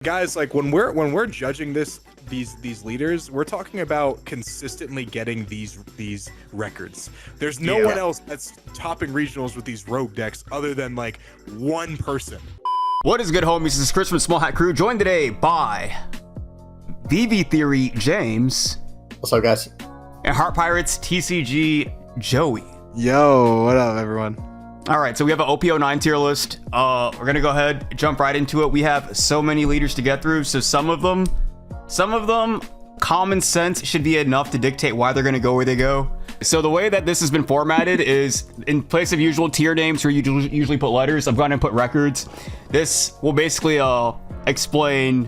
Guys, like when we're judging these leaders, we're talking about consistently getting these records. There's no one else that's topping regionals with these rogue decks other than like one person. What is good, homies? This is Chris from Small Hat Crew, joined today by VV Theory James. What's up, guys? And Heart Pirates TCG Joey. Yo, what up, everyone? All right, so we have an OP09 tier list. We're gonna go ahead, jump right into it. We have so many leaders to get through, so some of them, common sense should be enough to dictate why they're gonna go where they go. So the way that this has been formatted is, in place of usual tier names where you usually put letters, I've gone and put records. This will basically explain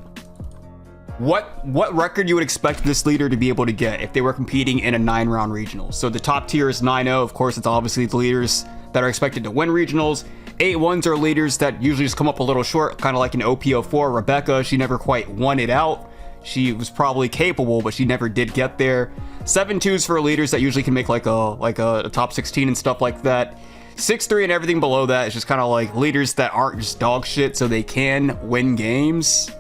what record you would expect this leader to be able to get if they were competing in a 9-round regional. So the top tier is 9-0. Of course, it's obviously the leaders that are expected to win regionals. 8-1s are leaders that usually just come up a little short, kind of like an OP04. Rebecca, she never quite won it out. She was probably capable, but she never did get there. 7-2s for leaders that usually can make like a top 16 and stuff like that. 6-3 and everything below that is just kind of like leaders that aren't just dog shit, so they can win games,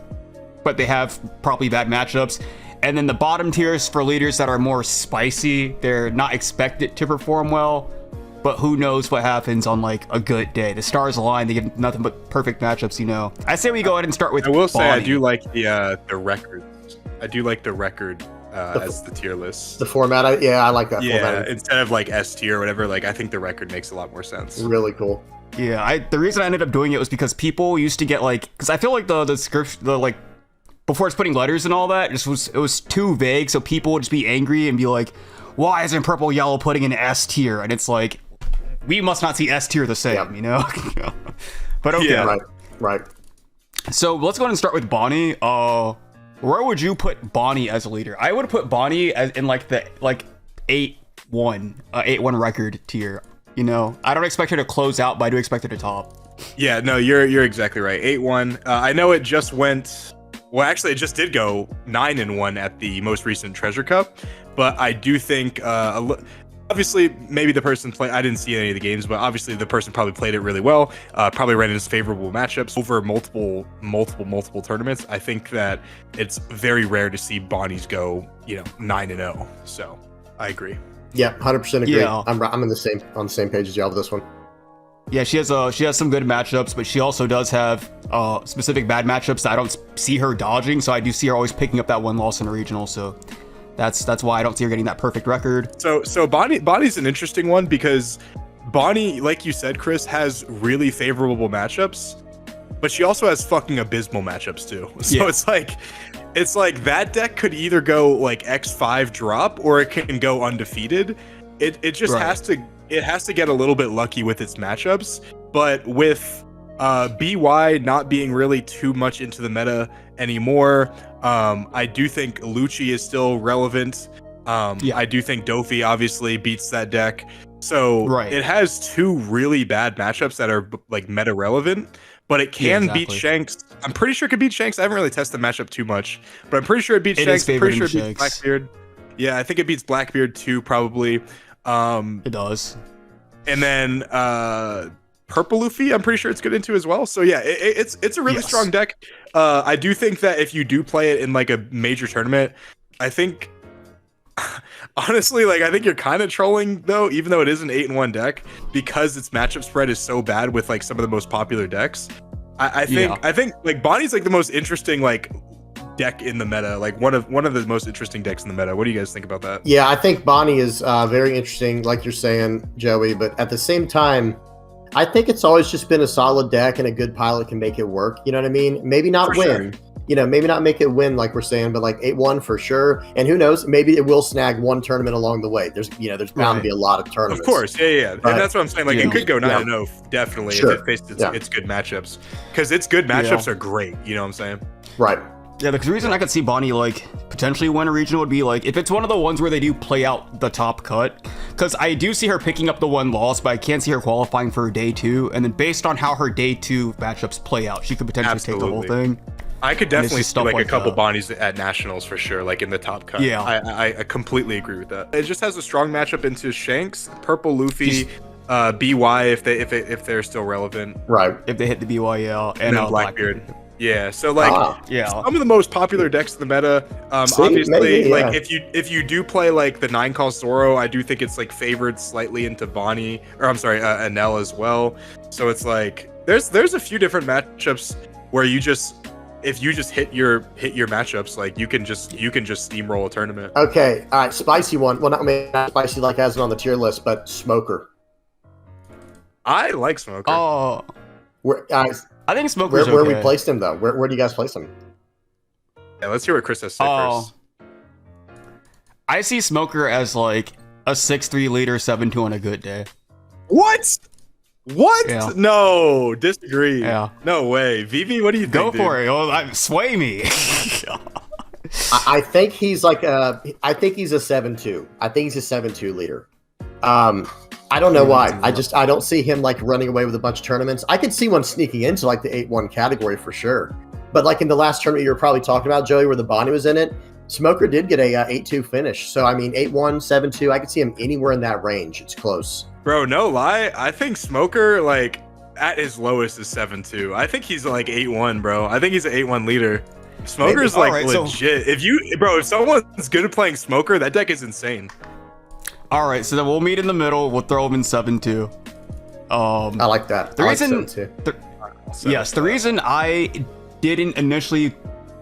but they have probably bad matchups. And then the bottom tiers for leaders that are more spicy. They're not expected to perform well, but who knows what happens on like a good day. The stars align, they give nothing but perfect matchups, you know. I say we go ahead and start with I will say I Bonnie. do like the records. I do like the record as the tier list. The format, I like that format. Instead of like S tier or whatever, like I think the record makes a lot more sense. Really cool. Yeah, the reason I ended up doing it was because people used to get like, because I feel like the description, like before it's putting letters and all that, it was too vague, so people would just be angry and be like, why isn't purple yellow putting an S tier? And it's like, we must not see S tier the same, you know? But okay. Yeah. Right. So let's go ahead and start with Bonnie. Where would you put Bonnie as a leader? I would put Bonnie as in like the 8-1 record tier. You know, I don't expect her to close out, but I do expect her to top. Yeah, no, you're exactly right. 8-1. I know it just went. Well, actually, it just did go 9-1 at the most recent Treasure Cup, but I do think obviously, maybe the person played. I didn't see any of the games, but obviously the person probably played it really well. Probably ran into favorable matchups over multiple tournaments. I think that it's very rare to see Bonnies go, 9-0. So I agree. Yeah, 100% agree. Yeah. I'm on the same page as y'all with this one. Yeah, she has some good matchups, but she also does have specific bad matchups that I don't see her dodging. So I do see her always picking up that one loss in a regional. So that's why I don't see her getting that perfect record. So Bonnie's an interesting one because Bonnie, like you said, Chris, has really favorable matchups, but she also has fucking abysmal matchups too. So yeah. It's like that deck could either go like X5 drop or it can go undefeated. It just has to get a little bit lucky with its matchups. But with BY not being really too much into the meta anymore, I do think Lucci is still relevant. I do think Dofi obviously beats that deck. So it has two really bad matchups that are like meta relevant, but it can beat Shanks. I'm pretty sure it could beat Shanks. I haven't really tested the matchup too much, but I'm pretty sure it beats Shanks. I'm pretty sure it beats Blackbeard. Yeah, I think it beats Blackbeard too, probably. It does. And then Purple Luffy, I'm pretty sure it's good into as well. So yeah, it's a really strong deck. I do think that if you do play it in like a major tournament, I think honestly, like I think you're kind of trolling though, even though it is an 8-1 deck, because its matchup spread is so bad with like some of the most popular decks. I think like Bonnie's like the most interesting like deck in the meta, like one of the most interesting decks in the meta. What do you guys think about that? Yeah, I think Bonnie is very interesting, like you're saying, Joey, but at the same time, I think it's always just been a solid deck and a good pilot can make it work. You know what I mean? Maybe not win. Sure. Maybe not make it win like we're saying, but like 8-1 for sure. And who knows? Maybe it will snag one tournament along the way. There's bound to be a lot of tournaments. Of course, yeah. But, and that's what I'm saying. Like it could go 9-0 definitely if it faced its good matchups, because its good matchups are great. You know what I'm saying? Right. Yeah, the reason I could see Bonnie like potentially win a regional would be like if it's one of the ones where they do play out the top cut, because I do see her picking up the one loss, but I can't see her qualifying for day 2. And then based on how her day 2 matchups play out, she could potentially take the whole thing. I could definitely see like a couple Bonnies at nationals for sure, like in the top cut. Yeah, I completely agree with that. It just has a strong matchup into Shanks, Purple Luffy, BY if they're still relevant. Right. If they hit the BY, and then Blackbeard. Yeah, so like Yeah. some of the most popular decks in the meta, See, obviously, maybe, yeah. like if you do play like the 9-cost Zoro, I do think it's like favored slightly into Bonnie, or I'm sorry, Enel as well. So it's like there's a few different matchups where if you just hit your matchups, like you can just steamroll a tournament. Okay, all right, spicy one. Well, not spicy like as it on the tier list, but Smoker. I like Smoker. Oh, Where, I think Smoker's where okay. we placed him though? Where do you guys place him? Yeah, let's hear what Chris has to say first. I see Smoker as like a 6-3 leader, 7-2 on a good day. What? What? Yeah. No, disagree. Yeah. No way. Vivi, what do you think? Go for dude? it. Well, sway me. I think he's like I think he's a 7-2. I think he's a 7-2 leader. I don't know why. I don't see him like running away with a bunch of tournaments. I could see one sneaking into like the 8-1 category for sure. But like in the last tournament you were probably talking about, Joey, where the Bonnie was in it, Smoker did get a 8-2 finish. So I mean 8-1, 7-2, I could see him anywhere in that range. It's close. Bro, no lie. I think Smoker, like, at his lowest is 7-2. I think he's like 8-1, bro. I think he's an 8-1 leader. Smoker's like Alright, so- legit. If someone's good at playing Smoker, that deck is insane. All right, so then we'll meet in the middle. We'll throw him in 7-2. I like that. The I reason, like 7-2. yes, the reason I didn't initially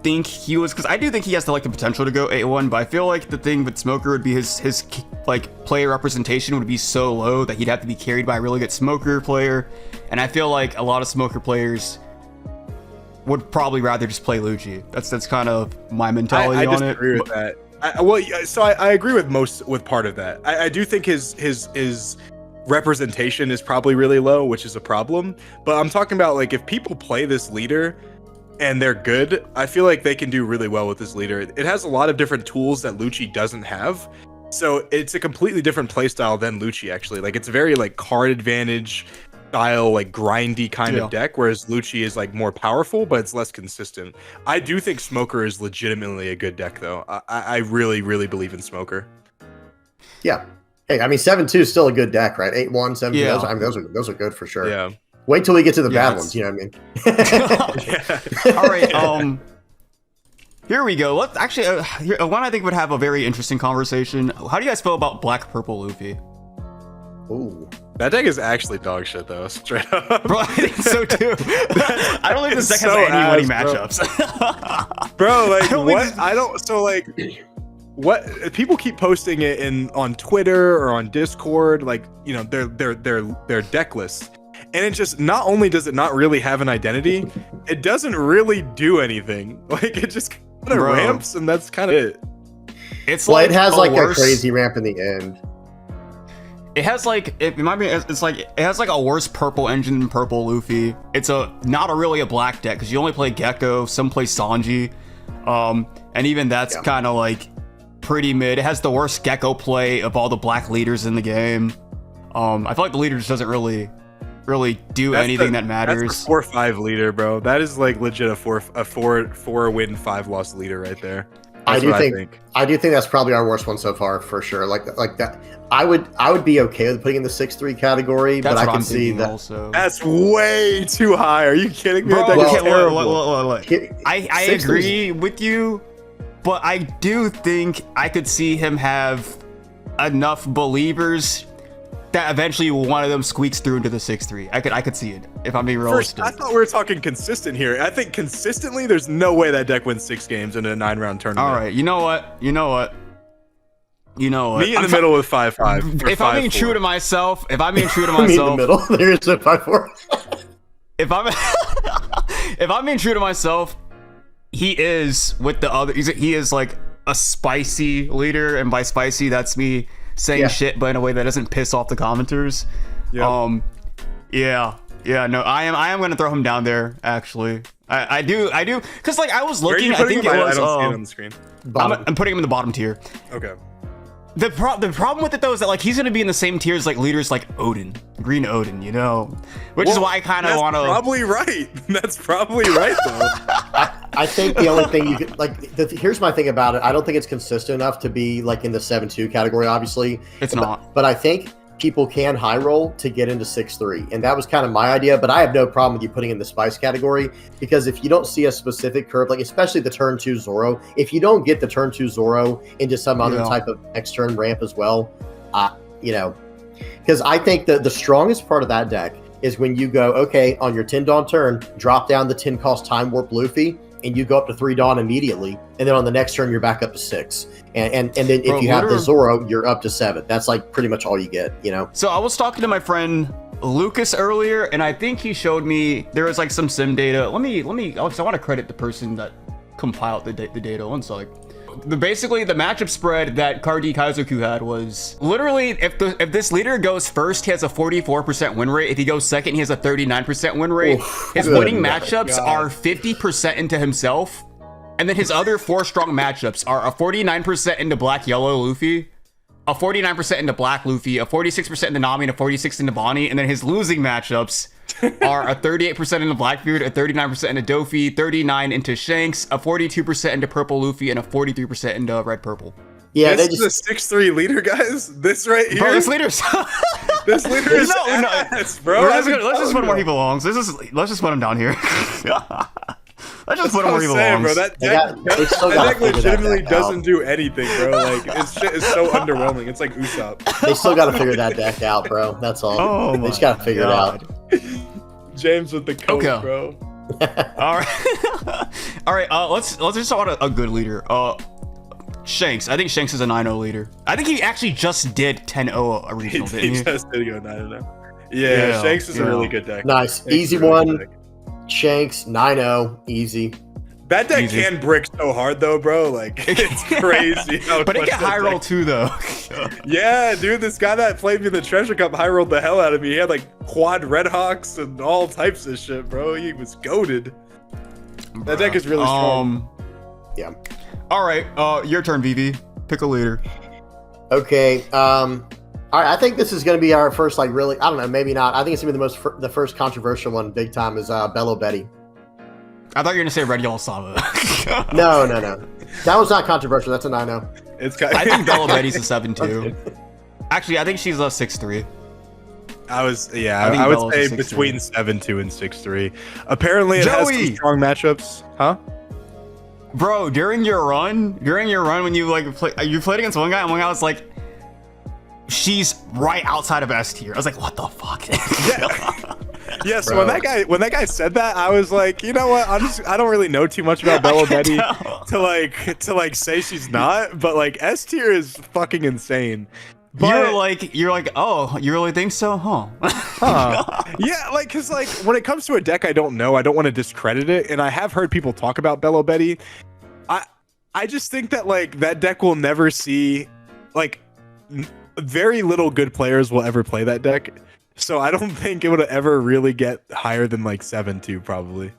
think he was, because I do think he has the potential to go 8-1, but I feel like the thing with Smoker would be his like player representation would be so low that he'd have to be carried by a really good Smoker player, and I feel like a lot of Smoker players would probably rather just play Lucci. That's kind of my mentality on it. I disagree with that. I agree with part of that. I do think his representation is probably really low, which is a problem. But I'm talking about like if people play this leader and they're good, I feel like they can do really well with this leader. It has a lot of different tools that Lucci doesn't have. So it's a completely different playstyle than Lucci actually. Like it's very like card advantage style, like grindy kind of deck, whereas Lucci is like more powerful, but it's less consistent. I do think Smoker is legitimately a good deck though. I really, really believe in Smoker. Yeah. Hey, I mean 7-2 is still a good deck, right? 8-1, 7-2. Yeah. Those are good for sure. Yeah. Wait till we get to the Yeah, bad ones, you know what I mean? Yeah. All right, here we go. Let's actually one I think would have a very interesting conversation. How do you guys feel about Black Purple Luffy? Ooh. That deck is actually dog shit though, straight up. Bro, I think so too. I don't think this deck so has any winning ass, matchups. Bro, like I don't what people keep posting it on Twitter or on Discord, like, you know, their deck lists. And it just, not only does it not really have an identity, it doesn't really do anything. Like it just kind of Bro. ramps and that's kind of it. It's Well, like it has a like worse, a crazy ramp in the end. It has like it might be. It's like it has like a worse purple engine than Purple Luffy. It's not really a black deck because you only play Gecko. Some play Sanji, and even that's kind of like pretty mid. It has the worst Gecko play of all the black leaders in the game. I feel like the leader just doesn't really do anything that matters. That's a 4-5 leader, bro. That is like legit a 4 win 5 loss leader right there. I do think that's probably our worst one so far for sure. Like that, I would be okay with putting in the 6-3 category, That's but I what can I'm see thinking that. also. That's way too high. Are you kidding me? Bro, That deck is okay, terrible. look. I agree with you, but I do think I could see him have enough believers that eventually one of them squeaks through into the 6-3. I could see it if I'm being First, realistic. I thought we were talking consistent here. I think consistently, there's no way that deck wins 6 games in a 9-round tournament. All right, you know what? Me in the middle with 5-5. If I'm being true to myself, Me in the middle. There's a 5-4. if I'm being true to myself, he is with the other. He is like a spicy leader, and by spicy, that's me saying shit, but in a way that doesn't piss off the commenters. Yep. No, I am gonna throw him down there. Actually, I do, because like I was looking. I think it was. I don't see it on the screen. I'm putting him in the bottom tier. Okay. The problem with it though is that like he's gonna be in the same tier as like leaders like Odin, Green Odin, you know, which is why I kind of want to. Probably right. That's probably right though. I think the only thing you could like. Here's my thing about it. I don't think it's consistent enough to be like in the 7-2 category. Obviously, It's not. But I think people can high roll to get into 6-3. And that was kind of my idea, but I have no problem with you putting in the spice category, because if you don't see a specific curve, like especially the turn 2 Zoro, if you don't get the turn 2 Zoro into some other type of next turn ramp as well, you know, because I think that the strongest part of that deck is when you go, okay, on your 10 Dawn turn, drop down the 10 cost Time Warp Luffy, and you go up to 3 Dawn immediately, and then on the next turn you're back up to 6, and then if you have the Zoro, you're up to 7. That's like pretty much all you get, you know. So I was talking to my friend Lucas earlier, and I think he showed me there was like some sim data. Let me. I want to credit the person that compiled the data. One sec. Basically, the matchup spread that Cardi Kaizoku had was literally if this leader goes first, he has a 44% win rate. If he goes second, he has a 39% win rate. His winning matchups are 50% into himself, and then his other 4 strong matchups are a 49% into Black Yellow Luffy, a 49% into Black Luffy, a 46% into Nami, and a 46% into Bonnie. And then his losing matchups are a 38% into Blackbeard, a 39% into Dofi, 39% into Shanks, a 42% into Purple Luffy, and a 43% into Red Purple. Yeah, this is a 6-3 leader, guys. This right here, bro. This leader's this leader is ass, bro. Let's just put more people along. So let's just put him down here. Let's just put him where he belongs. Bro, that deck legitimately doesn't do anything, bro. Like, it's shit is so underwhelming. It's like Usopp. They still got to figure that deck out, bro. That's all. They just got to figure it out. James with the coach, bro. All right. Let's just talk about a good leader. Shanks. I think Shanks is a 9-0 leader. I think he actually just did 10-0 a regional, didn't he? He just did go 9-0. Yeah, Shanks is a really good deck. Nice. Easy one. Shanks, 9-0, easy. That deck can brick so hard though, bro. Like, it's crazy. But it can high roll too, though. Yeah, dude, this guy that played me in the Treasure Cup high rolled the hell out of me. He had like quad Red Hawks and all types of shit, bro. He was goated. That deck is really strong. Yeah. All right, your turn, Vivi. Pick a leader. Okay. All right, I think this is going to be our first, like, really, I don't know, maybe not. I think it's going to be the first controversial one, big time, is Bello Betty. I thought you were going to say Red Yellow Saba. No. That was not controversial. That's a 9-0. I think Bello Betty's a 7-2. Actually, I think she's a 6-3. I would say between 7-2 and 6-3. Apparently, it has some strong matchups. Huh? Bro, during your run, when you you played against one guy, and one guy was like, she's right outside of S tier. I was like, what the fuck? Yeah, so when that guy said that, I was like, you know what? I don't really know too much about Bello Betty to like say she's not, but like S tier is fucking insane. But you're like, oh, you really think so? Yeah, like, cause like when it comes to a deck I don't know, I don't want to discredit it, and I have heard people talk about Bello Betty. I just think that like that deck will never see, like, very little good players will ever play that deck. So I don't think it would ever really get higher than like 7-2 probably.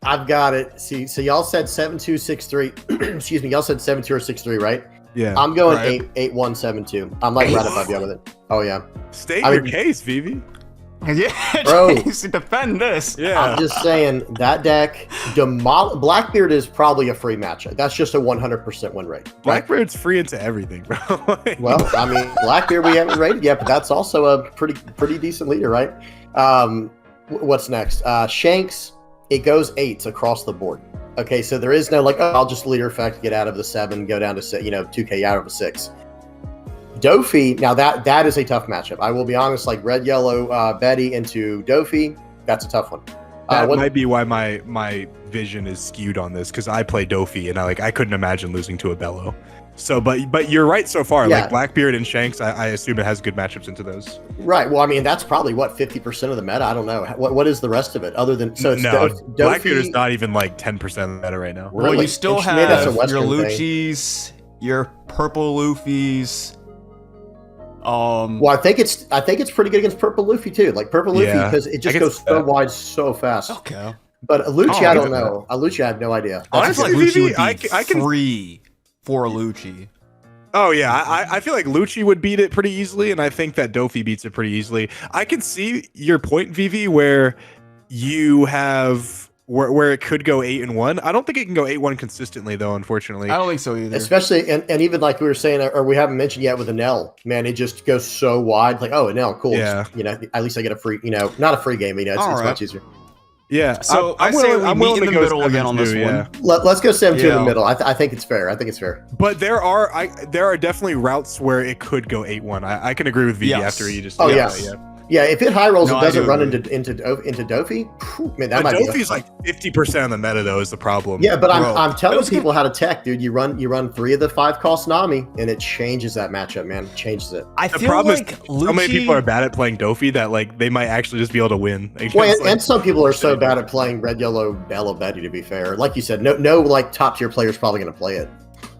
I've got it. See, so y'all said 7-2, 6-3. Excuse me, y'all said 7-2 or 6-3, right? Yeah. I'm going 8-1, 7-2. I'm like right above you with it. Oh yeah. State your case, Vivi. Yeah, bro. Defend this. Yeah. I'm just saying that deck, Blackbeard is probably a free matchup. That's just a 100% win rate. Right? Blackbeard's free into everything, bro. Well, I mean, Blackbeard we haven't rated yet, but that's also a pretty decent leader, right? What's next? Shanks, it goes 8s across the board. Okay, so there is no like, oh, I'll just leader effect, get out of the 7, go down to 6, 2K out of a 6. Dofi, now that is a tough matchup. I will be honest, like Red Yellow Betty into Dofi, that's a tough one. That might be why my vision is skewed on this, because I play Dofi and I couldn't imagine losing to a Bello. So, but you're right so far. Yeah. Like Blackbeard and Shanks, I assume it has good matchups into those. Right. Well, I mean, that's probably what 50% of the meta. I don't know what is the rest of it other than so. It's Blackbeard is not even like 10% of the meta right now. Really? Well, you still have your Lucci's, your Purple Luffy's. Well, I think it's pretty good against Purple Luffy too. Like Purple Luffy, because it just goes so wide so fast. Okay. But Lucci, I don't know. Lucci, I have no idea. I feel like Lucci would be free for Lucci. Oh yeah, I feel like Lucci would beat it pretty easily, and I think that Dofi beats it pretty easily. I can see your point, Vivi, where you have where it could go 8-1. I don't think it can go 8-1 consistently though, unfortunately. I don't think so either. Especially, and even like we were saying, or we haven't mentioned yet with Enel, man, it just goes so wide. Like, oh, Enel, cool. Yeah. You know, at least I get a free, not a free game, it's much easier. Yeah. So I say we meet in the middle again on this one. Let's go 7-2 in the middle. I think it's fair. I think it's fair. But there are definitely routes where it could go 8-1. I can agree with VD after you just. Oh yeah. Yeah, if it high rolls, it doesn't run agree. into Dofi. Man, that But might Dofi's like 50% of the meta though is the problem. Yeah, but I'm telling people how to tech, dude. You run 3 of the 5 cost Nami, and it changes that matchup, man. It changes it. I The feel problem like is so many people are bad at playing Dofi that like they might actually just be able to win. Well, and some people are so bad at playing red, yellow, Bello Betty. To be fair, like you said, no like top tier player's probably going to play it.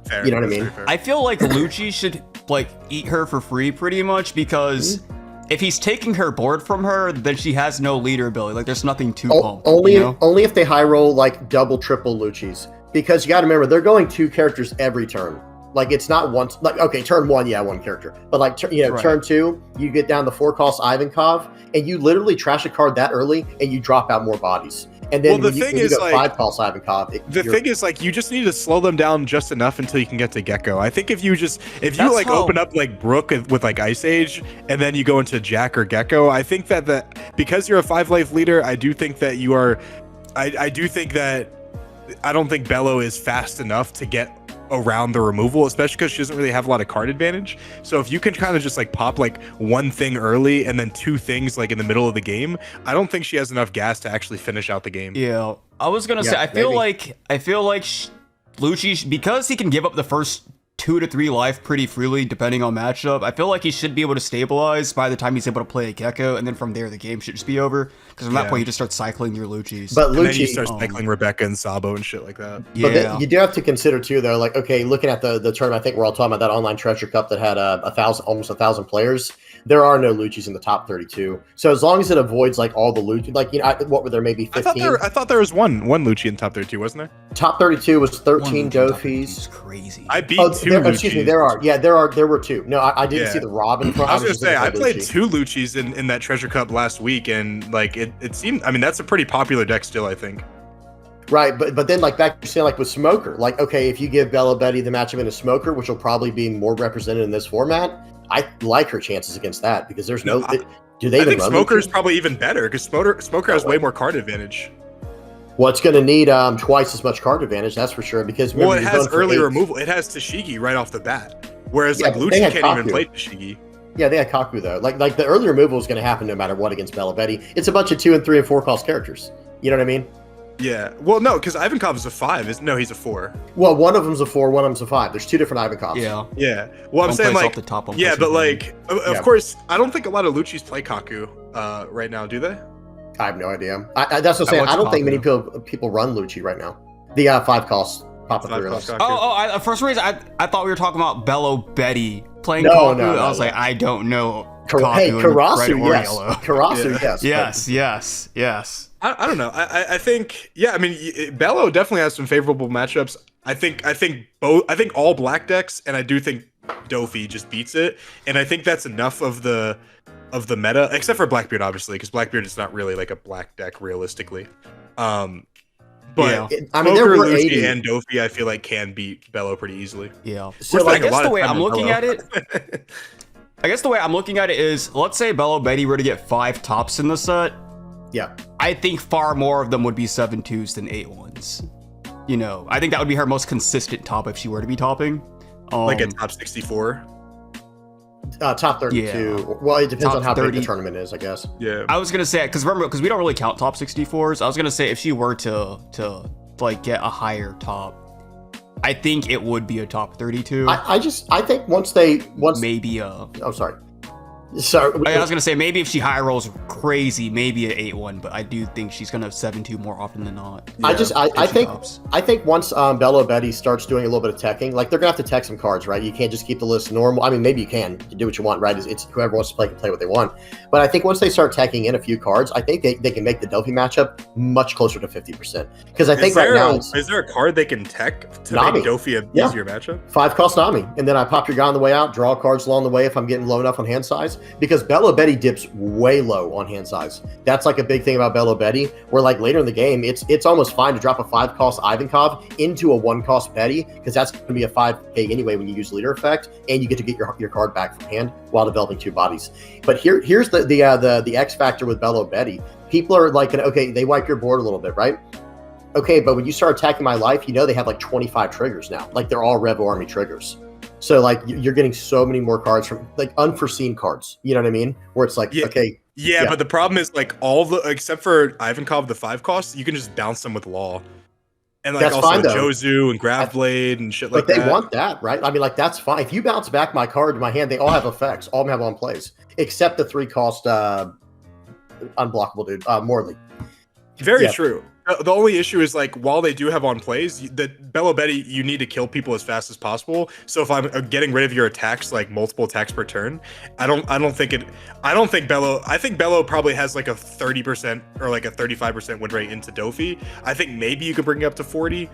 Fair, you know what I mean? I feel like Lucci should like eat her for free pretty much because. If he's taking her board from her, then she has no leader ability. Like, there's nothing to pump. Only if they high roll like double, triple Lucci's. Because you got to remember, they're going 2 characters every turn. Like, it's not once. Like, okay, turn 1, 1 character. But like, turn 2, you get down the 4 cost Ivankov, and you literally trash a card that early, and you drop out more bodies. And then when you go 5 cost Ivankov, thing is like you just need to slow them down just enough until you can get to Gecko. I think if you open up like Brook with like Ice Age and then you go into Jack or Gecko, I think that because you're a 5 life leader, I do think that you are. I do think that I don't think Bello is fast enough to get around the removal, especially because she doesn't really have a lot of card advantage. So if you can kind of just like pop like 1 thing early and then 2 things like in the middle of the game, I don't think she has enough gas to actually finish out the game. Yeah, I was gonna say I feel like Lucci, because he can give up the first 2 to 3 life pretty freely depending on matchup, I feel like he should be able to stabilize by the time he's able to play a Gecko, and then from there the game should just be over. Because from that point you just start cycling your Lucci's. But and then you start cycling Rebecca and Sabo and shit like that. Yeah. But you do have to consider too, though. Like, okay, looking at the tournament, I think we're all talking about that online treasure cup that had almost 1,000 players. There are no Lucci's in the top 32. So as long as it avoids like all the Lucci, like what were there, maybe 15? I thought there was one Lucci in top 32, wasn't there? Top 32 was 13 Dofis. Crazy. I beat 2 Lucci's. Excuse me, there were 2. No, I didn't see the Robin. I was gonna say I played 2 Lucci's in that treasure cup last week, and like it seemed. I mean, that's a pretty popular deck still, I think. Right, but then like back to saying like with Smoker, like okay, if you give Bello Betty the matchup in a Smoker, which will probably be more represented in this format, I like her chances against that because there's no. Do they? I think Smoker is probably even better because Smoker has way more card advantage. Well, it's going to need twice as much card advantage, that's for sure. Because it has early removal. It has Tashigi right off the bat, whereas like Lucci can't even play Tashigi. Yeah, they had Kaku though. Like the early removal is going to happen no matter what against Bello Betty. It's a bunch of 2 and 3 and 4 cost characters. You know what I mean? Yeah. Well, no, because Ivankov is a 5. No, he's a 4. Well, one of them's a 4, one of them's a 5. There's 2 different Ivankovs. Yeah. Yeah. Well, I'm saying like the top one but like of course, I don't think a lot of Lucci's play Kaku right now, do they? I have no idea. That's what I'm saying. I don't think many people run Lucci right now. The 5 costs pop up through. For some reason, I thought we were talking about Bello Betty playing No, Kaku. no, I was like, I don't know. Hey, Karasu, yes. Yellow. Karasu, yes. Yes. I don't know. I think I mean Bello definitely has some favorable matchups. I think all black decks, and I do think Dofi just beats it, and I think that's enough of the meta, except for Blackbeard obviously, because Blackbeard is not really like a black deck realistically. But I mean, there were Lucci 80 and Dofi, I feel like can beat Bello pretty easily. Yeah. So I guess the way I'm looking at it. I guess the way I'm looking at it is, let's say Bello Betty were to get 5 tops in the set. Yeah. I think far more of them would be 7-2s than 8-1s. You know, I think that would be her most consistent top if she were to be topping. Like a top 64? Top 32. Yeah. Well, it depends Top on how 30. big the tournament is, I guess. Yeah. I was going to say, because we don't really count top 64s. I was going to say if she were to like get a higher top, I think it would be a top 32. I think once maybe I'm sorry. So I was gonna say maybe if she high rolls crazy, maybe an 8-1, but I do think she's gonna 7-2 more often than not. Yeah. I think once Bello Betty starts doing a little bit of teching, like they're gonna have to tech some cards, right? You can't just keep the list normal. I mean, maybe you can do what you want, right? It's whoever wants to play can play what they want. But I think once they start teching in a few cards, I think they can make the Delphi matchup much closer to 50%. Because I think right now is there a card they can tech to Nami. make Dofi a easier matchup? 5 cost Nami, and then I pop your guy on the way out, draw cards along the way if I'm getting low enough on hand size. size because Bello Betty dips way low on hand size. That's like a big thing about Bello Betty, where like later in the game, it's almost fine to drop a 5-cost Ivankov into a 1-cost Betty because that's going to be a 5k anyway when you use leader effect, and you get to get your card back from hand while developing 2 bodies. But here's the X factor with Bello Betty. People are like, okay, they wipe your board a little bit, right? Okay, but when you start attacking my life, they have like 25 triggers now. Like they're all Revo Army triggers. So like you're getting so many more cards from like unforeseen cards. You know what I mean? Where it's like, okay. Yeah, but the problem is like except for Ivankov, the 5 costs, you can just bounce them with Law. And like that's also fine, Jozu and Graveblade and shit like that. But they want that, right? I mean, like that's fine. If you bounce back my card to my hand, they all have effects. All of them have on plays. Except the 3-cost unblockable dude, Morley. Very true. The only issue is like while they do have on plays, the Bello Betty, you need to kill people as fast as possible. So if I'm getting rid of your attacks, like multiple attacks per turn, I think Bello probably has like a 30% or like a 35% win rate into Dofi. I think maybe you could bring it up to 40,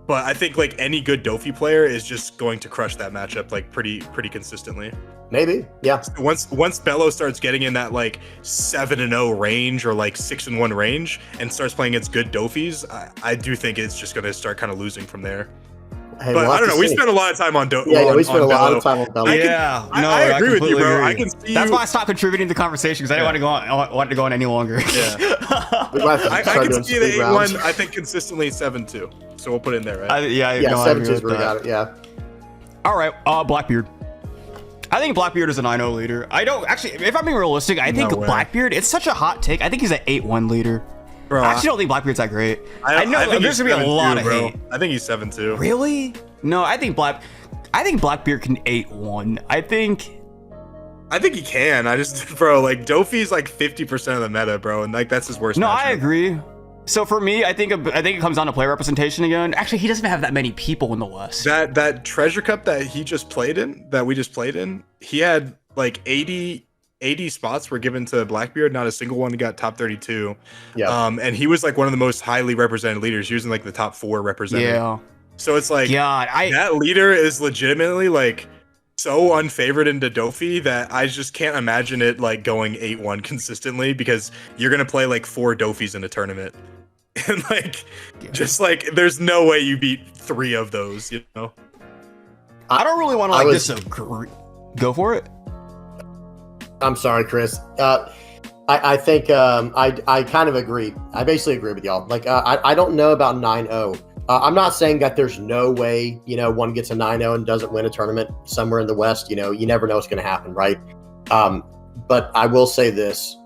but I think like any good Dofi player is just going to crush that matchup like pretty consistently. Maybe, yeah. So once Bello starts getting in that like 7-0 range or like 6-1 range and starts playing against good Dofis, I do think it's just going to start kind of losing from there. Hey, but I don't know. We spent a lot of time on Dofi. Yeah, we spent a lot of time on Bello. I agree with you, bro. Agree. I can see. That's why I stopped contributing to the conversation because I didn't want to go on. I wanted to go on any longer. Yeah, I can see the 8-1. I think consistently 7-2. So we'll put it in there, right? Yeah, 7-2's where we got it. Yeah. All right, Blackbeard. I think Blackbeard is a 9-0 leader. I don't actually, if I'm being realistic, I think Blackbeard, it's such a hot take. I think he's an 8-1 leader. Bro, I actually don't think Blackbeard's that great. I know there's gonna be a lot of hate. I think he's 7-2. Really? No, I think Blackbeard can 8-1. I think he can. Bro, like Dofi's like 50% of the meta, bro, and like that's his worst. No, matchup. I agree. So for me, I think it comes down to player representation again. Actually, he doesn't have that many people in the West. That treasure cup that we just played in, he had like 80 spots were given to Blackbeard. Not a single one got top 32. Yeah. And he was like one of the most highly represented leaders, using like the top 4 represented. Yeah. So it's like, that leader is legitimately like so unfavored into Dofi that I just can't imagine it like going 8-1 consistently, because you're gonna play like 4 Dofis in a tournament. And like, just like, there's no way you beat 3 of those, you know? I don't really want to disagree. Go for it. I'm sorry, Chris. I think I kind of agree. I basically agree with y'all. Like, I don't know about 9-0. I'm not saying that there's no way, one gets a 9-0 and doesn't win a tournament somewhere in the West. You never know what's going to happen, right? But I will say this.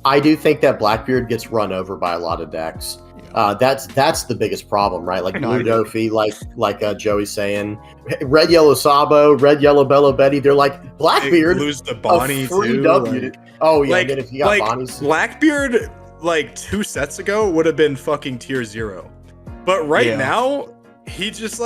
I do think that Blackbeard gets run over by a lot of decks. That's the biggest problem, right? Like Blue Dofi, like Joey's saying, Red Yellow Sabo, Red Yellow Bello Betty. They're like Blackbeard. Lose the Bonnie too. Like, oh yeah, and then if you got Bonnies, Blackbeard like 2 sets ago would have been fucking tier 0, but now he just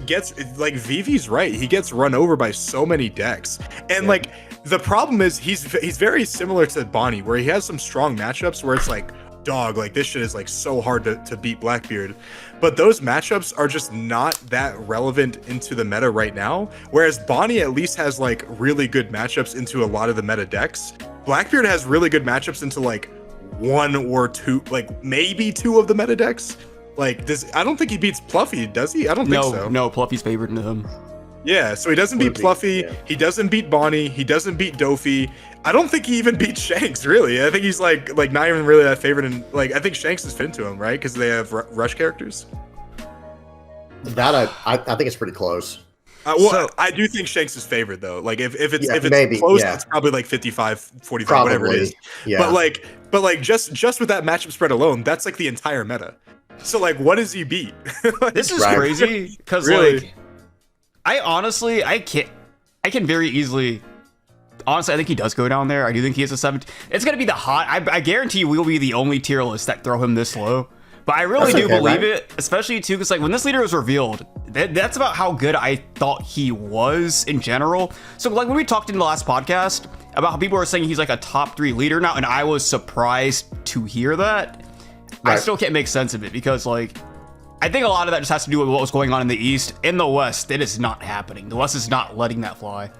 gets like Vivi's right. He gets run over by so many decks, and like the problem is he's very similar to Bonnie, where he has some strong matchups where it's like, dog, like this shit is like so hard to beat Blackbeard, but those matchups are just not that relevant into the meta right now, whereas Bonnie at least has like really good matchups into a lot of the meta decks. Blackbeard has really good matchups into like 1 or 2, like maybe 2 of the meta decks. Like I don't think he beats Pluffy, does he? I don't think so. No, Pluffy's favored in him. Yeah, so he doesn't beat Pluffy, he doesn't beat Bonnie, he doesn't beat Dofi. I don't think he even beats Shanks, really. I think he's like not even really that favored, and like I think Shanks is fit to him, right? Because they have rush characters. That I think it's pretty close. I do think Shanks is favored though. Like if it's maybe, close, it's probably like 55-45, whatever it is. Yeah. But like just with that matchup spread alone, that's like the entire meta. So like, what does he beat? This is crazy because like, I can very easily. Honestly, I think he does go down there. I do think he has a 7. It's gonna be the hot. I guarantee you we'll be the only tier list that throw him this low. But I really do believe it, especially too, because like when this leader was revealed, that's about how good I thought he was in general. So like when we talked in the last podcast about how people were saying he's like a top 3 leader now, and I was surprised to hear that. I still can't make sense of it because like I think a lot of that just has to do with what was going on in the East. In the West, it is not happening. The West is not letting that fly.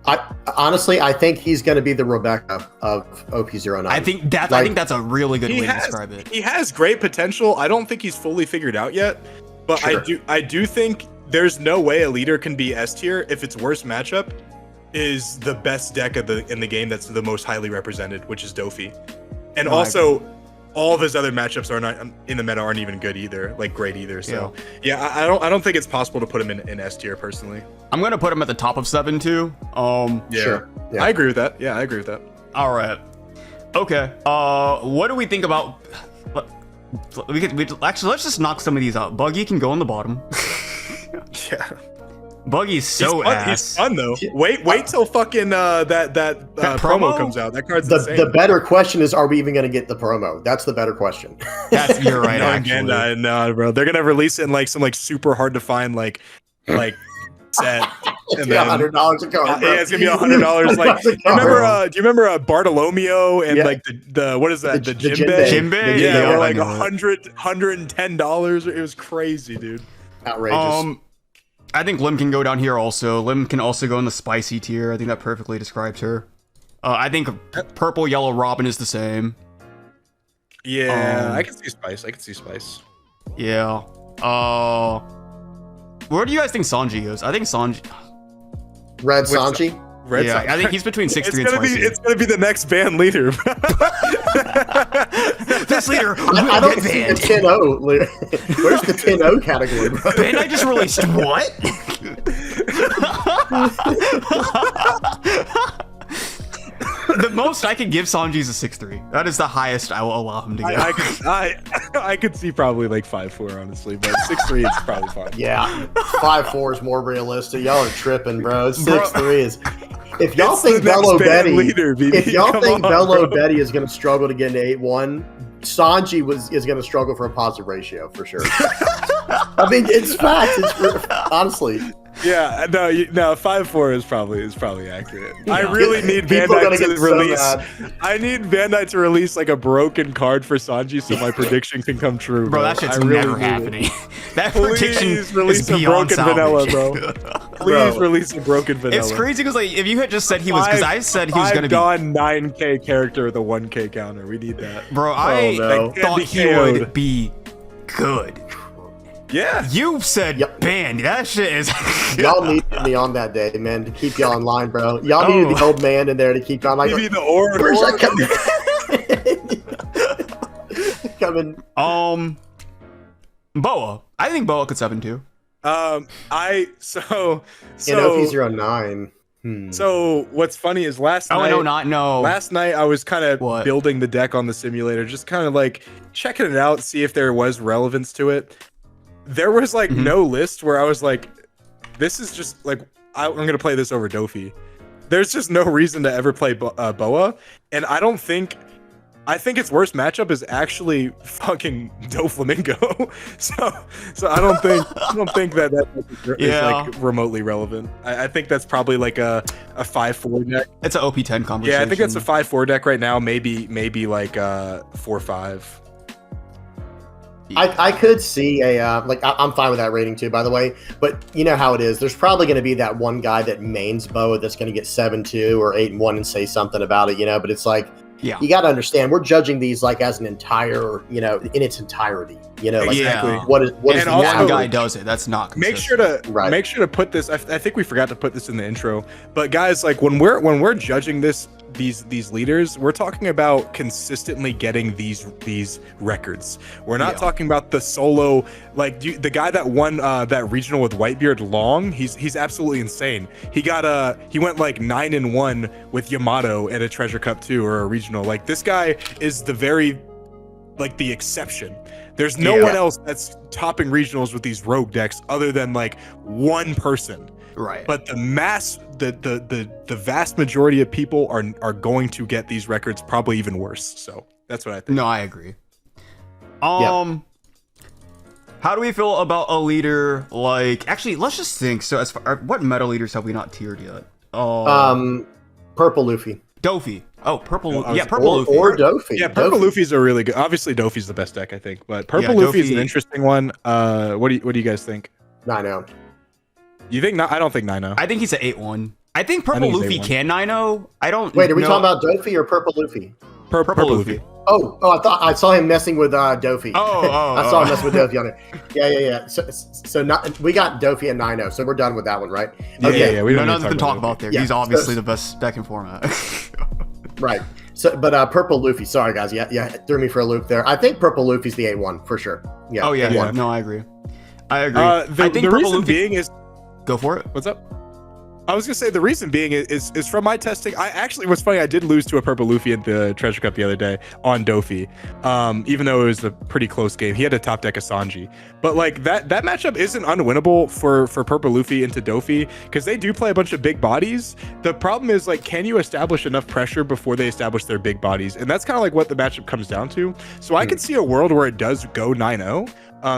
I think he's going to be the Rebecca of OP09. I think that's a really good way to describe it. He has great potential. I don't think he's fully figured out yet, but Sure. I do think there's no way a leader can be S tier if its worst matchup is the best deck in the game that's the most highly represented, which is Dofi. And also, all of his other matchups are not in the meta aren't even good either, like great either. So I don't think it's possible to put him in S tier personally. I'm gonna put him at the top of 7 too. Sure. Yeah. I agree with that. Yeah, I agree with that. All right. Okay. What do we think about? Actually, let's just knock some of these out. Buggy can go on the bottom. Yeah. Buggy's so fun. ass. He's fun though. Wait till fucking that promo comes out. That card's insane. The better question is, are we even going to get the promo? That's the better question. You're right. No, actually, no, bro. They're gonna release it in like some like super hard to find like set. It's $100 a card. Bro. Yeah, it's gonna be $100. Like, do you remember Bartolomeo and like the what is that? The Jinbei? Jinbei? Yeah, Yeah, were like I know it. $110. It was crazy, dude. Outrageous. I think Lim can go down here also. Lim can also go in the spicy tier. I think that perfectly describes her. I think purple, yellow Robin is the same. Yeah, I can see Spice. Yeah. Where do you guys think Sanji goes? I think Sanji. Red Sanji? Red Yeah, Sox. I think he's between 6'3" and spicy. It's gonna be the next band leader. This leader I will don't get see the banned. 10-0. Where's the 10-0 category, bro? Bandai just released what? The most I can give Sanji is a 6'3". That is the highest I will allow him to get. I could see probably like 5'4", honestly, but 6'3" is probably fine. Yeah, 5'4" is more realistic. Y'all are tripping, bro. 6'3" is. If y'all It's think the next Bello band Betty, leader, BB. if y'all Come think on, Bello bro. Betty is going to struggle to get an 8-1, Sanji is going to struggle for a positive ratio for sure. I mean, it's fact. Honestly. Yeah, no, 5'4" is probably accurate. I really need People are Bandai gonna to get so release. mad. I need Bandai to release like a broken card for Sanji so my prediction can come true. Bro, that shit's I really never need it. happening. That prediction Please release is a beyond broken vanilla, salvage. bro. Please release a broken vanilla. It's crazy because like if you had just said he was, because I said he was gonna be, gone 9K character with a 1K counter. We need that. bro. I no. thought Can't be he KO'd. would be good. Yeah. You said Yep. banned. That shit is. Y'all needed me on that day, man, to keep y'all in line, bro. Y'all needed the old man in there to keep y'all like. Maybe the or. Where's that coming? Coming. Boa. I think Boa could 7-2. So In OP09. So what's funny is last night. Last night I was kind of What? building the deck on the simulator, just kind of like checking it out, see if there was relevance to it. There was like no list where I was like, this is just like I'm gonna play this over Dofi. There's just no reason to ever play Boa, and I think its worst matchup is actually fucking Doflamingo. so I don't think that is like remotely relevant. I think that's probably like a 5-4 deck. It's an OP10 conversation. Yeah, I think that's a 5-4 deck right now. Maybe like 4-5. I could see I'm fine with that rating too, by the way. But you know how it is. There's probably going to be that one guy that mains Boa that's going to get 7-2 or 8-1 and say something about it, you know. But it's like, you got to understand, we're judging these like as an entire, you know, in its entirety. You know, like Exactly. what is And the also- one average? guy does it. That's not consistent. Make sure to put this. I think we forgot to put this in the intro. But guys, like when we're judging these leaders, we're talking about consistently getting these records. We're not talking about the solo, like the guy that won that regional with Whitebeard Long. He's absolutely insane. He went like 9-1 with Yamato at a Treasure Cup 2 or a regional. Like this guy is the exception. There's no one else that's topping regionals with these rogue decks other than like one person. Right. But the vast majority of people are going to get these records probably even worse. So that's what I think. No, I agree. How do we feel about a leader like? Actually, let's just think. So, as far what meta leaders have we not tiered yet? Purple Luffy. Dofi. Oh, purple. No, Purple Luffy. Or Dofi. Yeah, Purple Luffy's a really good. Obviously, Dofi's the best deck, I think. But Purple Luffy's an interesting one. What do you guys think? I know. You think? I don't think 9-0. I think he's an 8-1. I think Purple think he's Luffy A1. can 9-0. I don't Wait, are we know. talking about Dofi or Purple Luffy? Purple Luffy? Oh, I thought I saw him messing with Dofi. I saw him messing with Dofi on it. Yeah. So not, we got Dofi at 9-0, so we're done with that one, right? Yeah. We No, don't nothing to talk about there. Yeah, He's obviously the best deck in format. Right. So, but Purple Luffy. Sorry, guys. Yeah, threw me for a loop there. I think Purple Luffy's the A1 for sure. Yeah. Oh yeah. A1. No, I agree. I think The Purple reason Luffy. being is, Go for it. what's up? I was gonna say the reason being is from my testing. I actually, what's funny, I did lose to a Purple Luffy at the Treasure Cup the other day on Dofi, even though it was a pretty close game. He had a top deck of Sanji, but like that matchup isn't unwinnable for Purple Luffy into Dofi because they do play a bunch of big bodies. The problem is like, can you establish enough pressure before they establish their big bodies? And that's kind of like what the matchup comes down to. So I could see a world where it does go 9-0.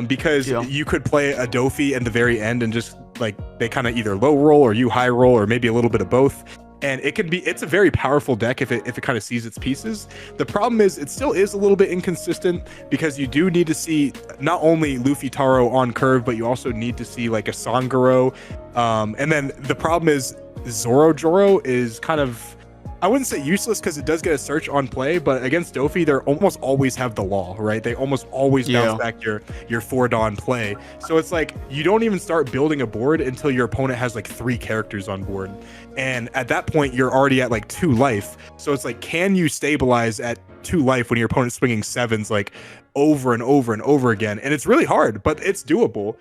Because you could play a Dofi in the very end and just like they kind of either low roll or you high roll or maybe a little bit of both. And it's a very powerful deck if it kind of sees its pieces. The problem is it still is a little bit inconsistent because you do need to see not only Luffy Taro on curve, but you also need to see like a Sangoro. And then the problem is Zoro Joro is kind of, I wouldn't say useless because it does get a search on play, but against Dofi, they almost always have the law, right? They almost always bounce back your 4 Dawn play. So it's like you don't even start building a board until your opponent has like 3 characters on board. And at that point, you're already at like 2 life. So it's like, can you stabilize at 2 life when your opponent's swinging 7s like over and over and over again? And it's really hard, but it's doable.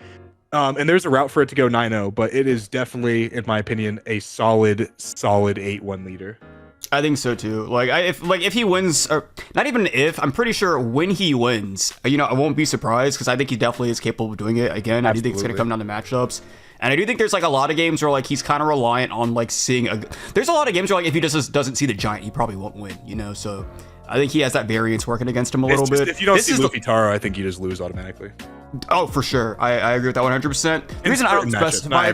And there's a route for it to go 9-0, but it is definitely, in my opinion, a solid 8-1 leader. I think so too. If he wins, or not even if, I'm pretty sure when he wins, I won't be surprised because I think he definitely is capable of doing it again. Absolutely. I do think it's gonna come down to matchups, and I do think there's like a lot of games where like he's kind of reliant on like seeing there's a lot of games where like if he just doesn't see the giant, he probably won't win. So I think he has that variance working against him a little bit. If you don't see Luffy Taro, I think you just lose automatically. Oh, for sure. I agree with that 100%. The reason I don't specify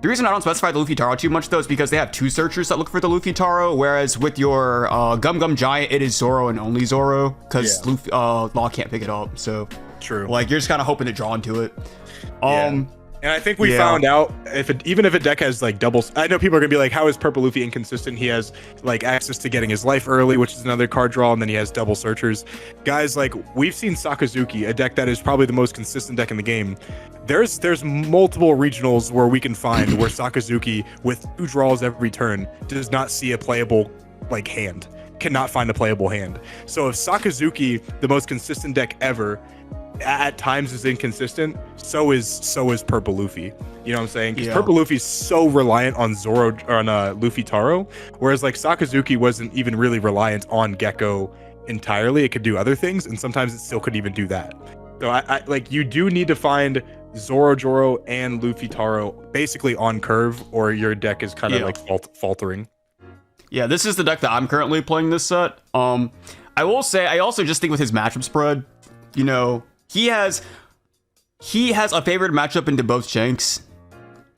The reason I don't specify the Luffy Taro too much though is because they have 2 searchers that look for the Luffy Taro, whereas with your Gum Gum Giant, it is Zoro and only Zoro because Luffy Law can't pick it up. So true. Like you're just kind of hoping to draw into it. And I think we found out even if a deck has like doubles, I know people are gonna be like, how is Purple Luffy inconsistent? He has like access to getting his life early, which is another card draw, and then he has double searchers. Guys, like we've seen Sakazuki, a deck that is probably the most consistent deck in the game. There's multiple regionals where we can find where Sakazuki with 2 draws every turn does not see a playable like hand, cannot find a playable hand. So if Sakazuki, the most consistent deck ever, at times is inconsistent, so is Purple Luffy. You know what I'm saying? Because Purple Luffy's so reliant on Luffy Taro, whereas like Sakazuki wasn't even really reliant on Gecko entirely. It could do other things, and sometimes it still couldn't even do that. So I like you do need to find Zoro Joro and Luffy Taro basically on curve, or your deck is kind of like faltering. Yeah, this is the deck that I'm currently playing this set. I will say I also just think with his matchup spread, he has a favored matchup into both Shanks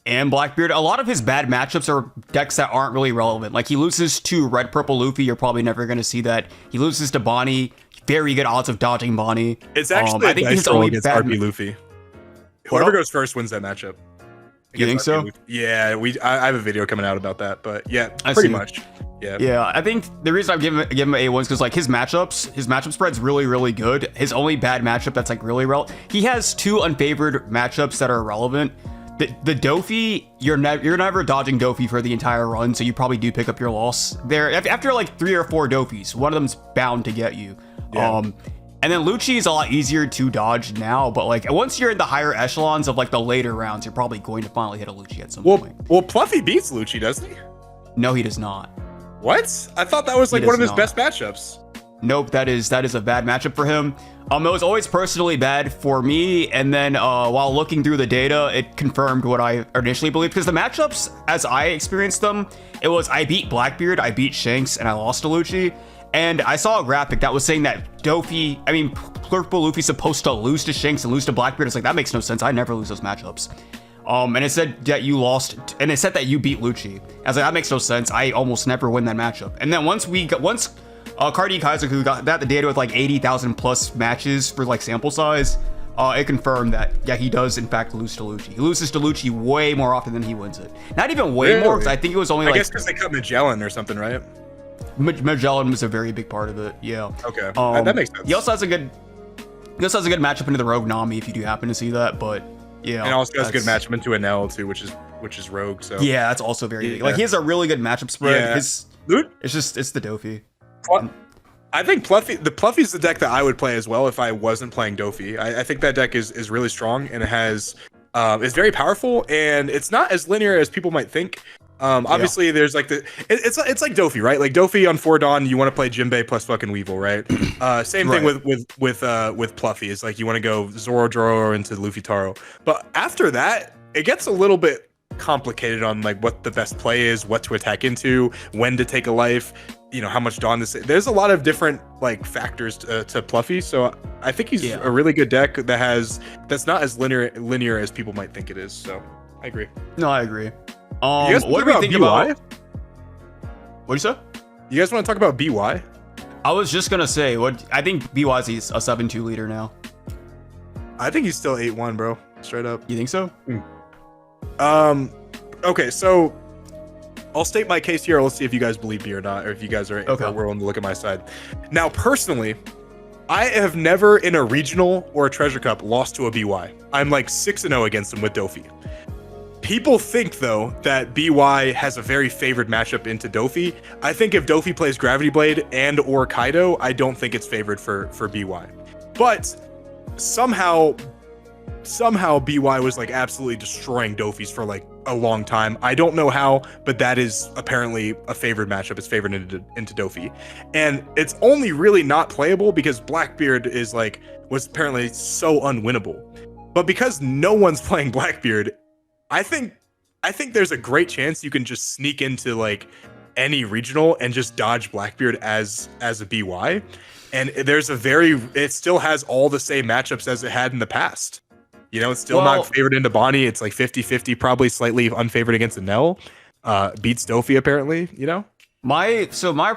and Blackbeard. A lot of his bad matchups are decks that aren't really relevant. Like he loses to Red Purple Luffy, you're probably never going to see that. He loses to Bonnie, very good odds of dodging Bonnie. It's actually I think his only against RP Luffy. Whoever goes first wins that matchup. You think so? Yeah, I have a video coming out about that, but yeah, pretty much. Yeah, I think the reason I'm giving him A1 is because like his matchup spread's really, really good. His only bad matchup that's like really relevant. He has 2 unfavored matchups that are relevant. The Dofi, you're never dodging Dofi for the entire run, so you probably do pick up your loss there. After like 3 or 4 Dofis, one of them's bound to get you. Yeah. And then Lucci is a lot easier to dodge now, but like once you're in the higher echelons of like the later rounds, you're probably going to finally hit a Lucci at some point. Well, Pluffy beats Lucci, doesn't he? No, he does not. What? I thought that was like one of his best matchups. Nope, that is a bad matchup for him. It was always personally bad for me, and then while looking through the data, it confirmed what I initially believed, because the matchups, as I experienced them, it was I beat Blackbeard, I beat Shanks, and I lost to Lucci. And I saw a graphic that was saying that Purple Luffy's supposed to lose to Shanks and lose to Blackbeard. It's like, that makes no sense. I never lose those matchups. And it said that you lost, and it said that you beat Lucci. I was like, that makes no sense. I almost never win that matchup. And then once Cardi Kaiser, who got the data with like 80,000 plus matches for like sample size, it confirmed that, yeah, he does in fact lose to Lucci. He loses to Lucci way more often than he wins it. Not even way more, because I think it was only I guess because they cut Magellan or something, right? Magellan was a very big part of it, yeah. Okay, that makes sense. He also has a good matchup into the Rogue Nami, if you do happen to see that, but yeah. And also has a good matchup into an L too, which is Rogue. So yeah, that's also very big. Like, he has a really good matchup spread. Yeah. It's the Dofi. I think Pluffy's the deck that I would play as well if I wasn't playing Dofi. I think that deck is really strong, and it has it's very powerful, and it's not as linear as people might think. Obviously there's like it's like Dofi, right? Like Dofi on 4 Dawn, you want to play Jinbei plus fucking Weevil, right? Same thing with Pluffy. It's like you want to go Zoro into Luffy Taro. But after that, it gets a little bit complicated on like what the best play is, what to attack into, when to take a life, you know, how much Dawn to say. There's a lot of different like factors to Pluffy, so I think he's a really good deck that's not as linear as people might think it is. So I agree. No, I agree. What do we think about? What do you say? You guys want to talk about BY? I was just gonna say, I think BY's a 7-2 leader now. I think he's still 8-1, bro. Straight up. You think so? Okay, so I'll state my case here. Let's see if you guys believe me or not, or if you guys are willing to look at my side. Now, personally, I have never in a regional or a treasure cup lost to a BY. I'm like 6-0 against him with Dofi. People think, though, that BY has a very favored matchup into Dofi. I think if Dofi plays Gravity Blade and or Kaido, I don't think it's favored for BY. But somehow BY was like absolutely destroying Dofi's for like a long time. I don't know how, but that is apparently a favored matchup. It's favored into Dofi. And it's only really not playable because Blackbeard was apparently so unwinnable. But because no one's playing Blackbeard, I think there's a great chance you can just sneak into like any regional and just dodge Blackbeard as a BY. And it still has all the same matchups as it had in the past. You know, it's still not favored into Bonnie. It's like 50-50, probably slightly unfavored against a Nell. Beats Dofi apparently, you know? My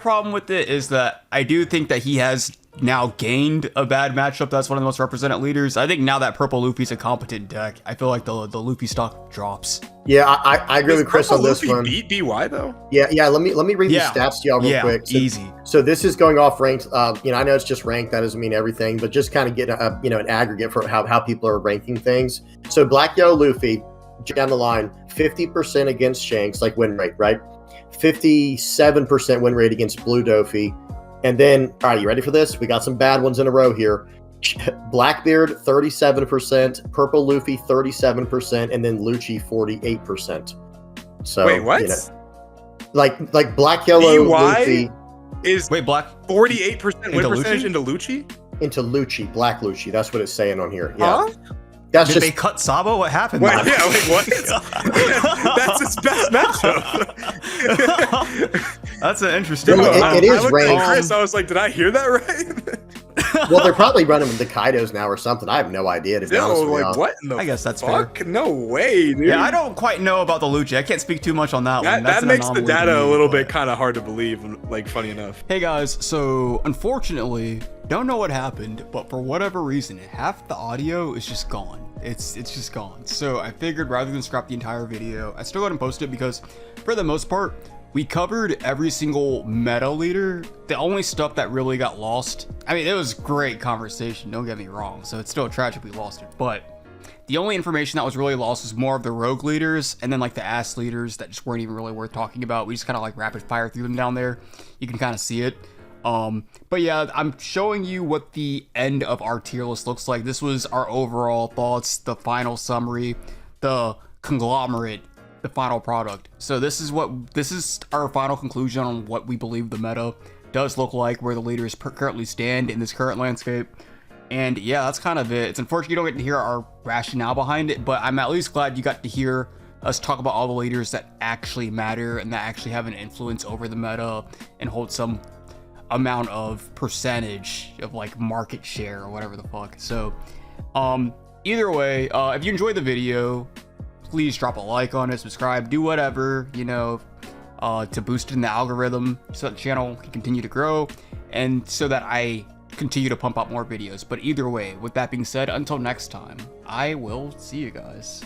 problem with it is that I do think that he has now gained a bad matchup. That's one of the most represented leaders. I think now that Purple Luffy's a competent deck, I feel like the Luffy stock drops. Yeah, I agree with Chris on this Luffy one. Beat BY though? Yeah. Let me read these stats to y'all real quick. Easy. So this is going off ranked. I know it's just ranked. That doesn't mean everything, but just kind of get an aggregate for how people are ranking things. So Black Yellow Luffy down the line, 50% against Shanks, like win rate, right? 57% win rate against Blue Dofi. And then, all right, you ready for this? We got some bad ones in a row here. Blackbeard, 37%, Purple Luffy, 37%, and then Lucci, 48%. So, wait, what? Like Black Yellow Luffy is 48% win percentage into Lucci? Into Lucci, Black Lucci. That's what it's saying on here. Yeah. Huh? Did they cut Sabo? What happened? Wait, what? That's his best matchup. That's an interesting one. It is ranked. Chris, I was like, did I hear that right? Well, they're probably running with the Kaidos now or something. I have no idea, to be honest with you. What in the I guess that's fuck? fair. No way, dude. Yeah, I don't quite know about the Lucci. I can't speak too much on that one. That makes the data a little bit kind of hard to believe, like, funny enough. Hey, guys, so unfortunately, don't know what happened, but for whatever reason, half the audio is just gone. It's just gone. So I figured rather than scrap the entire video, I still go ahead and post it because for the most part, we covered every single meta leader. The only stuff that really got lost, I mean, it was great conversation, don't get me wrong. So it's still tragic we lost it. But the only information that was really lost was more of the rogue leaders and then like the ass leaders that just weren't even really worth talking about. We just kind of like rapid fire through them down there. You can kind of see it. But yeah, I'm showing you what the end of our tier list looks like. This was our overall thoughts, the final summary, the conglomerate, the final product. So this is our final conclusion on what we believe the meta does look like, where the leaders currently stand in this current landscape. And yeah, that's kind of it. It's unfortunate you don't get to hear our rationale behind it, but I'm at least glad you got to hear us talk about all the leaders that actually matter and that actually have an influence over the meta and hold some amount of percentage of like market share or whatever the fuck. So either way, if you enjoyed the video, please drop a like on it, subscribe, do whatever, you know, to boost in the algorithm so that the channel can continue to grow and so that I continue to pump out more videos. But either way, with that being said, until next time, I will see you guys.